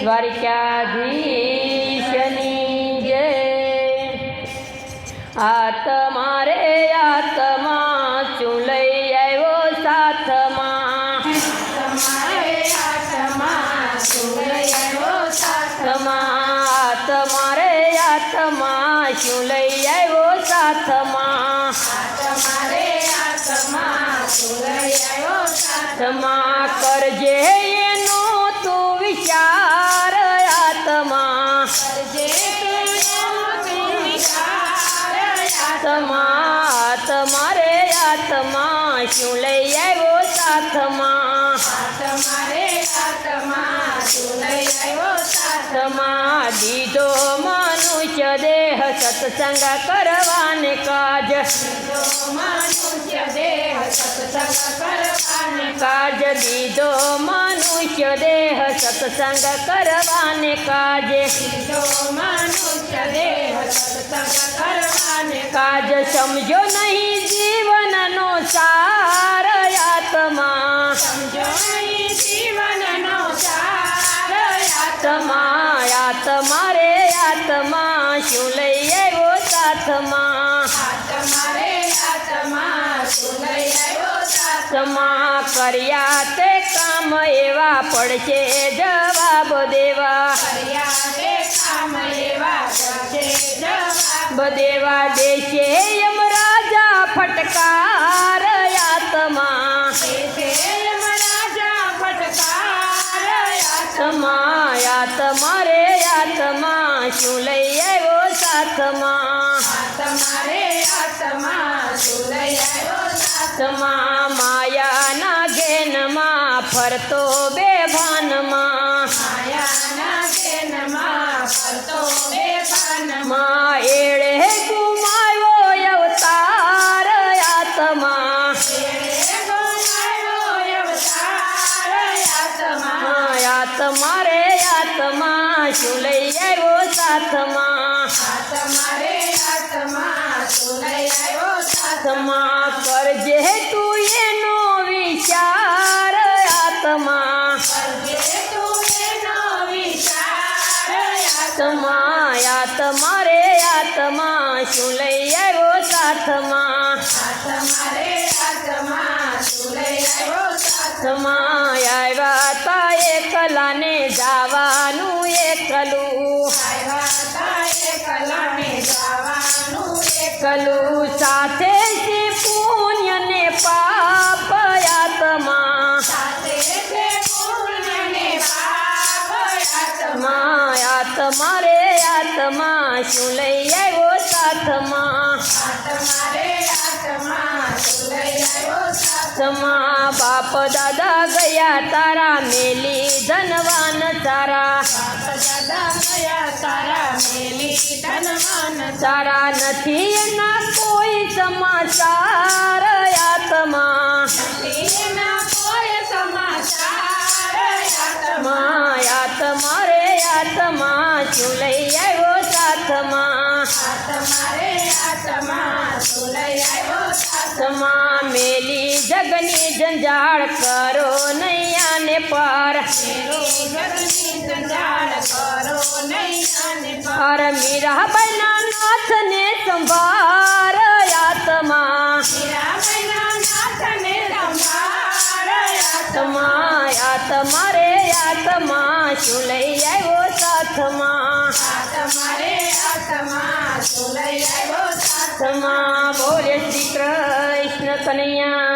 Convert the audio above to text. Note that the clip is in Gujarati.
દ્વારિકાધીશની જય। આત્મારે આત્મા શું લઈ આવ્યો સાથમાં, આત્મારે આત્મા શું લઈ આવ્યો સાથમાં, કરજે એનો તું વિચાર આત્મા, તમારે આત્મા શું લઈ આવ્યો સાથમાં, દીધો મનુષ્ય દેહ સત્સંગ કરવાને કાજ, દીધો મનુષ્ય દેહ સત્સંગ કરવાને કાજે, કાજ સમજો નહીં જીવનનો સાર આત્મા, તમારે આત્મા શું લઈ આવ્યો સાથમાં, કર્યા તે કામ એવા પડશે જવાબ દેવા, દેવા દેશે યમરાજા ફટકાર આત્મા, તમારે આત્મા શું લઈ આવ્યો સાથમાં, માયાના ઘેનમાં ફરતો બેભાનમાં, એળે ગુમાવ્યો અવતાર આત્મા, તમારે આત્મા શું લઈ આવ્યો સાથમાં, કરજે તું એનો વિચાર આત્મા, તમારે આત્મા શું લઈ આવ્યો સાથમાં, આવ્યા તા એકલાને જવાનું એકલું, સાથે છે પુણ્ય ને પાપ આત્મા, તમારે આત્મા શું લઈ આવ્યો સાથમાં, બાપ દાદા ગયા તારા મેલી ધનવાન તારા, તારા નથી એના કોઈ સમાચાર આત્મા, તમારે આત્મા શું લઈ આવ્યો સાથમાં, મેલી જગની જંજાળ કરો નૈયાને પાર, મીરાબાઈના નાથને સંભાર આત્મા, તમારે આત્મા શું લઈ આવ્યો સાથમાં, બોલે શ્રી કૃષ્ણ કનૈયા